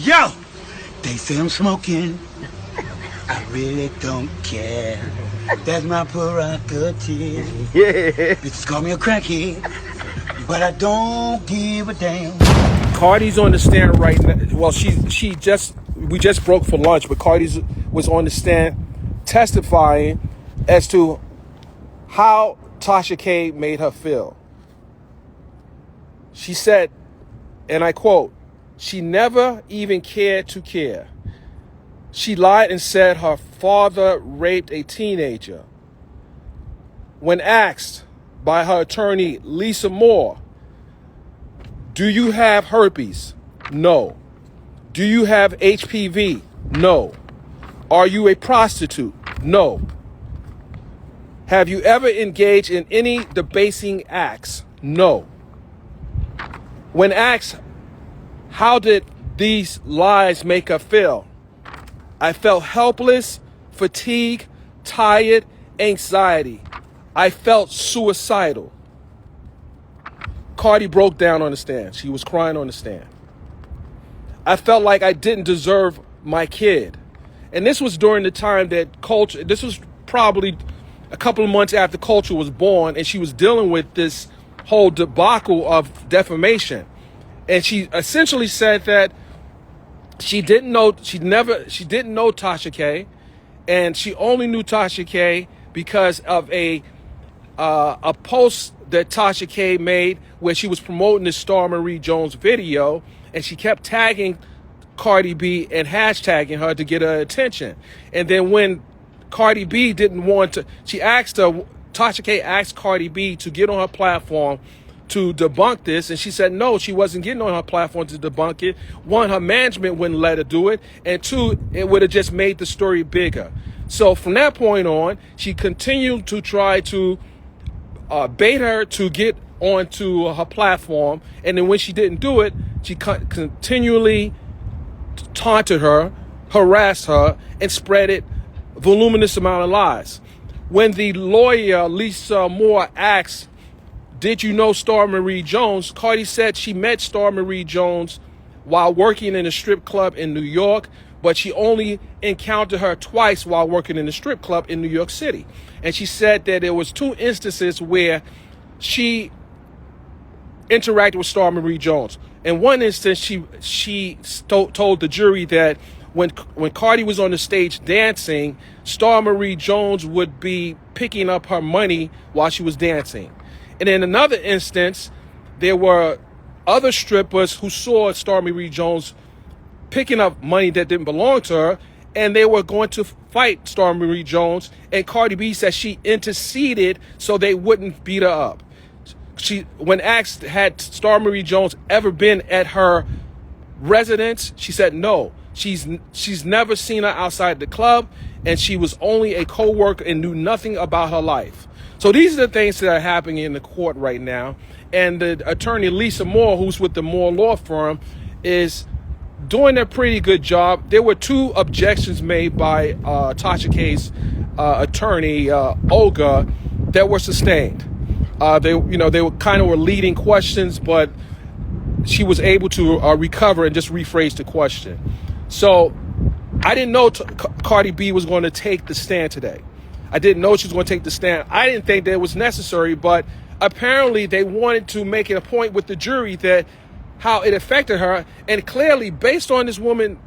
Yo, they say I'm smoking. I really don't care. That's my prerogative. Yeah. Bitches call me a crackhead, but I don't give a damn. Cardi's on the stand right now. Well, we just broke for lunch, but Cardi was on the stand testifying as to how Tasha K made her feel. She said, and I quote, "She never even cared to care. She lied and said her father raped a teenager. When asked by her attorney, Lisa Moore, do you have herpes? No. Do you have HPV? No. Are you a prostitute? No. Have you ever engaged in any debasing acts? No." When asked, how did these lies make her feel? "I felt helpless, fatigued, tired, anxiety. I felt suicidal." Cardi broke down on the stand. She was crying on the stand. "I felt like I didn't deserve my kid." And this was during the time that Culture, this was probably a couple of months after Culture was born, and she was dealing with this whole debacle of defamation. And she essentially said that she didn't know Tasha K, and she only knew Tasha K because of a post that Tasha K made where she was promoting this Star Marie Jones video, and she kept tagging Cardi B and hashtagging her to get her attention. And then when Cardi B didn't want to, Tasha K asked Cardi B to get on her platform to debunk this, and she said no, she wasn't getting on her platform to debunk it. One, her management wouldn't let her do it, and two, it would have just made the story bigger. So from that point on, she continued to try to bait her to get onto her platform, and then when she didn't do it, she continually taunted her, harassed her, and spread it voluminous amount of lies. When the lawyer Lisa Moore asked, "Did you know Star Marie Jones?" Cardi said she met Star Marie Jones while working in a strip club in New York, but she only encountered her twice while working in a strip club in New York City. And she said that there was 2 instances where she interacted with Star Marie Jones. In one instance, she told the jury that when Cardi was on the stage dancing, Star Marie Jones would be picking up her money while she was dancing. And in another instance, there were other strippers who saw Star Marie Jones picking up money that didn't belong to her, and they were going to fight Star Marie Jones, and Cardi B said she interceded so they wouldn't beat her up. When asked, had Star Marie Jones ever been at her residence, she said no. She's never seen her outside the club, and she was only a co-worker and knew nothing about her life. So these are the things that are happening in the court right now. And the attorney Lisa Moore, who's with the Moore Law Firm, is doing a pretty good job. There were 2 objections made by Tasha K's attorney, Olga, that were sustained. They were kind of leading questions, but she was able to recover and just rephrase the question. So I didn't know Cardi B was going to take the stand today. I didn't know she was going to take the stand. I didn't think that it was necessary, but apparently they wanted to make it a point with the jury that how it affected her. And clearly, based on this woman,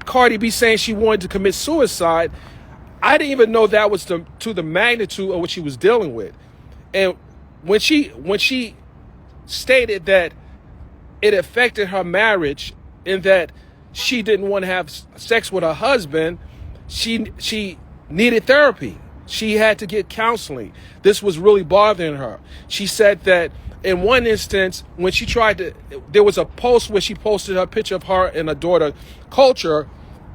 Cardi B, saying she wanted to commit suicide, I didn't even know that was to the magnitude of what she was dealing with. And when she stated that it affected her marriage in that she didn't want to have sex with her husband, she needed therapy. She had to get counseling. This was really bothering her. She said that in one instance, when she there was a post where she posted her picture of her and her daughter, Culture,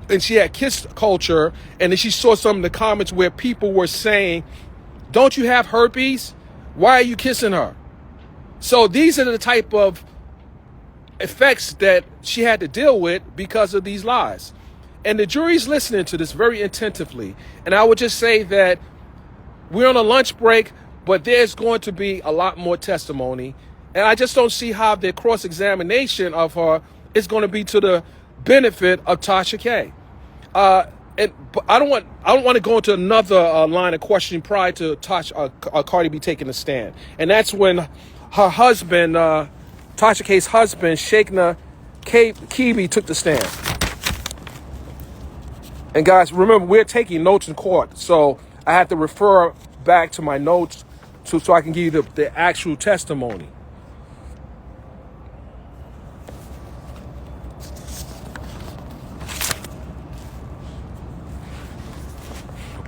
and she had kissed Culture, and then she saw some of the comments where people were saying, "Don't you have herpes? Why are you kissing her?" So these are the type of effects that she had to deal with because of these lies. And the jury's listening to this very attentively. And I would just say that we're on a lunch break, but there's going to be a lot more testimony. And I just don't see how the cross-examination of her is going to be to benefit of Tasha K. But I don't want to go into another line of questioning prior to Cardi B taking a stand, and that's when her husband, Tasha K's husband, Sheikna Kibi, took the stand. And guys, remember, we're taking notes in court, so I have to refer back to my notes so I can give you the actual testimony.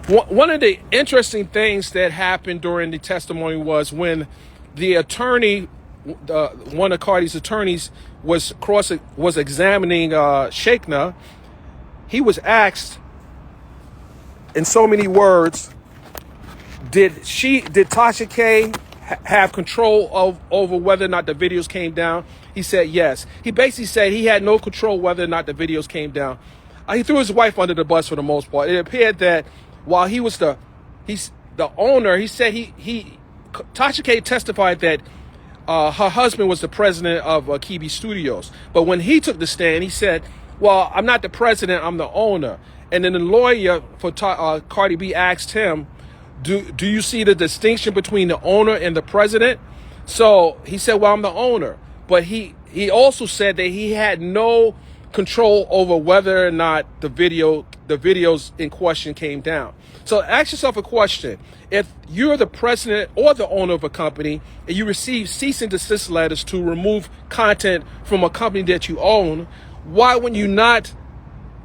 One of the interesting things that happened during the testimony was when the attorney, one of Cardi's attorneys, was examining Sheikna. He was asked in so many words, did Tasha K have control over whether or not the videos came down? He said yes. He basically said he had no control whether or not the videos came down. He threw his wife under the bus for the most part. It appeared that while he was the owner, he said Tasha K testified that her husband was the president of Kibi Studios. But when he took the stand, he said, well, I'm not the president, I'm the owner. And then the lawyer for Cardi B asked him, do you see the distinction between the owner and the president? So he said, well, I'm the owner. But he also said that he had no control over whether or not the videos in question came down. So ask yourself a question. If you're the president or the owner of a company and you receive cease and desist letters to remove content from a company that you own, why would you not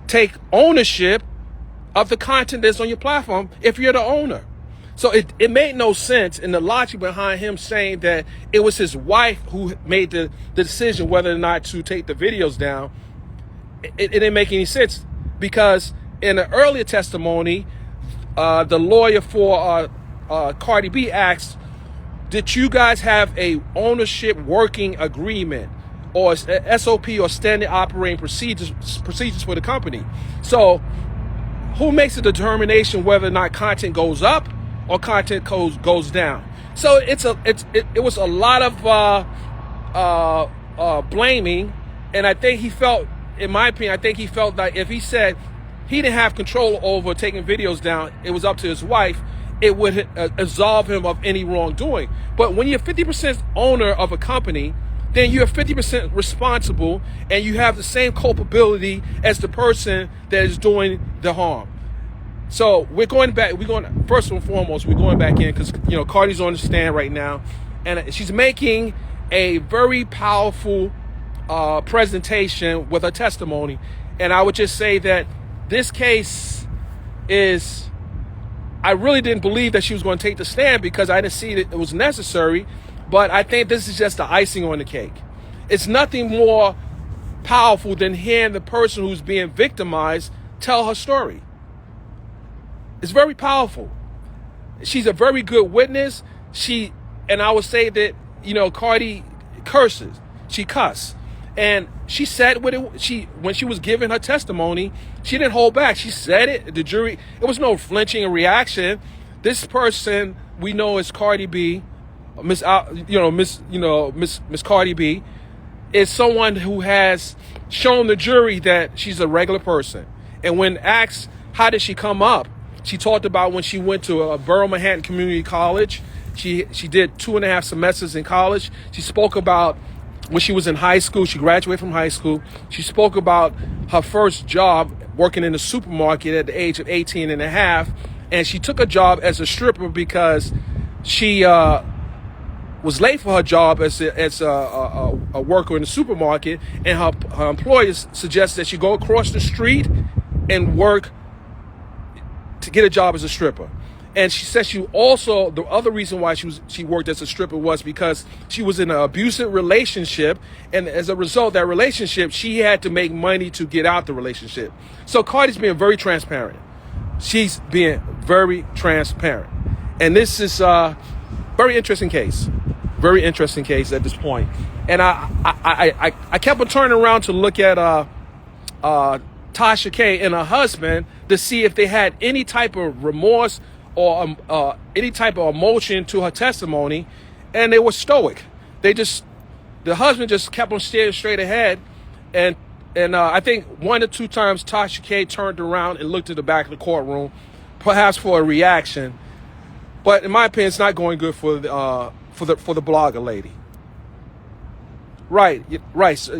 take ownership of the content that's on your platform if you're the owner? So it made no sense, and the logic behind him saying that it was his wife who made the decision whether or not to take the videos down, it didn't make any sense, because in an earlier testimony, the lawyer for Cardi B asked, did you guys have a ownership working agreement or SOP or standard operating procedures for the company? So who makes the determination whether or not content goes up or content goes down? So it was a lot of blaming, and I think he felt, in my opinion, I think he felt that if he said he didn't have control over taking videos down, it was up to his wife, it would absolve him of any wrongdoing. But when you're 50% owner of a company, then you're 50% responsible, and you have the same culpability as the person that is doing the harm. So we're going back. First and foremost, we're going back in because Cardi's on the stand right now, and she's making a very powerful presentation with her testimony. And I would just say that this case is, I really didn't believe that she was going to take the stand because I didn't see that it was necessary. But I think this is just the icing on the cake. It's nothing more powerful than hearing the person who's being victimized tell her story. It's very powerful. She's a very good witness. And I would say that, Cardi curses. She cussed. And she said what when she was giving her testimony, she didn't hold back. She said it. The jury, it was no flinching or reaction. This person we know as Cardi B, Miss Cardi B, is someone who has shown the jury that she's a regular person. And when asked how did she come up, she talked about when she went to a Borough Manhattan Community College. She did 2.5 semesters in college. She spoke about when she was in high school. She graduated from high school. She spoke about her first job working in a supermarket at the age of 18 and a half. And she took a job as a stripper because she was late for her job as a worker in the supermarket. And her employers suggested that she go across the street and work to get a job as a stripper. And she said she also, the other reason why she worked as a stripper was because she was in an abusive relationship, and as a result of that relationship, she had to make money to get out the relationship. So Cardi's being very transparent. She's being very transparent. And this is a very interesting case. Very interesting case at this point. And I kept on turning around to look at Tasha K and her husband to see if they had any type of remorse or any type of emotion to her testimony, and they were stoic. The husband just kept on staring straight ahead, and And I think 1 or 2 times Tasha K turned around and looked at the back of the courtroom, perhaps for a reaction. But in my opinion, it's not going good for the blogger lady. Right, right. So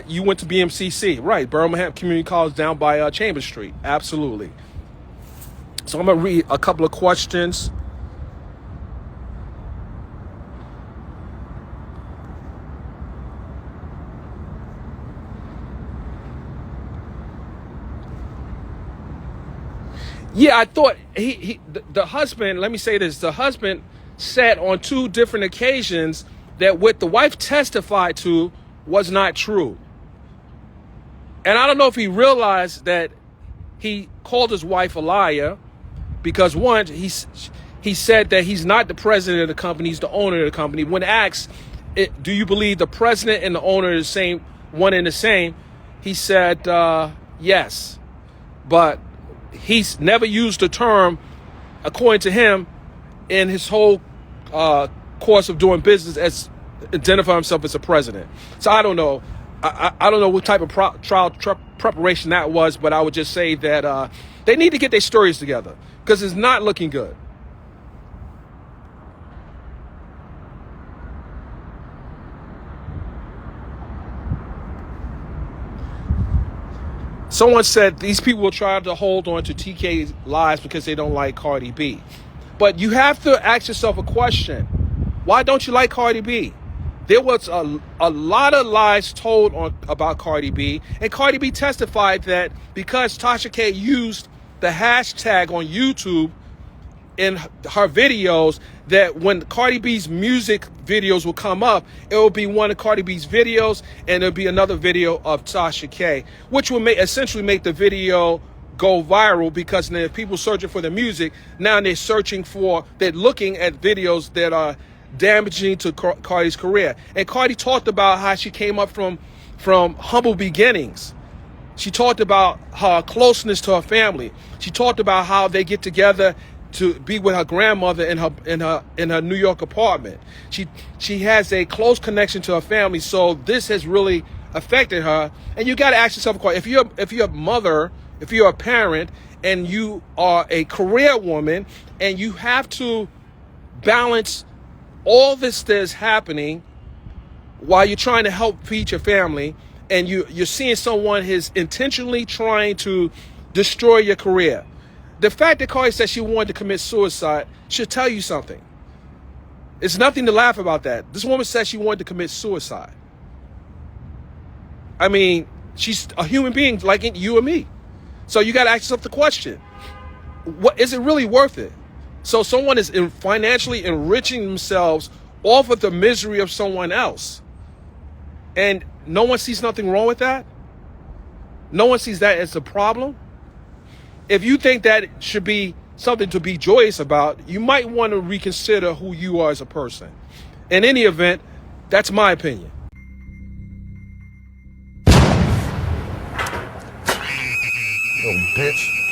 you went to BMCC, right? Birmingham Community College down by Chambers Street. Absolutely. So I'm gonna read a couple of questions. Yeah, I thought the husband, let me say this, the husband said on 2 different occasions that what the wife testified to was not true. And I don't know if he realized that he called his wife a liar because, one, he said that he's not the president of the company, he's the owner of the company. When asked, do you believe the president and the owner are the same, one and the same, he said yes. But he's never used the term, according to him, in his whole course of doing business, as identify himself as a president. So I don't know. I don't know what type of trial preparation that was, but I would just say that they need to get their stories together because it's not looking good. Someone said these people will try to hold on to TK's lies because they don't like Cardi B. But you have to ask yourself a question. Why don't you like Cardi B? There was a lot of lies told about Cardi B. And Cardi B testified that because Tasha K used the hashtag on YouTube in her videos, that when Cardi B's music videos will come up, it will be one of Cardi B's videos and there'll be another video of Tasha K, which will essentially make the video go viral because then people searching for the music, now they're looking at videos that are damaging to Cardi's career. And Cardi talked about how she came up from humble beginnings. She talked about her closeness to her family. She talked about how they get together to be with her grandmother in her New York apartment. She has a close connection to her family, so this has really affected her. And you got to ask yourself a question: if you're a mother, if you're a parent, and you are a career woman, and you have to balance all this that's happening while you're trying to help feed your family, and you're seeing someone is intentionally trying to destroy your career. The fact that Cardi said she wanted to commit suicide should tell you something. It's nothing to laugh about that. This woman said she wanted to commit suicide. I mean, she's a human being like you and me. So you got to ask yourself the question, what is it really worth it? So someone is financially enriching themselves off of the misery of someone else. And no one sees nothing wrong with that. No one sees that as a problem. If you think that should be something to be joyous about, you might want to reconsider who you are as a person. In any event, that's my opinion. Little bitch.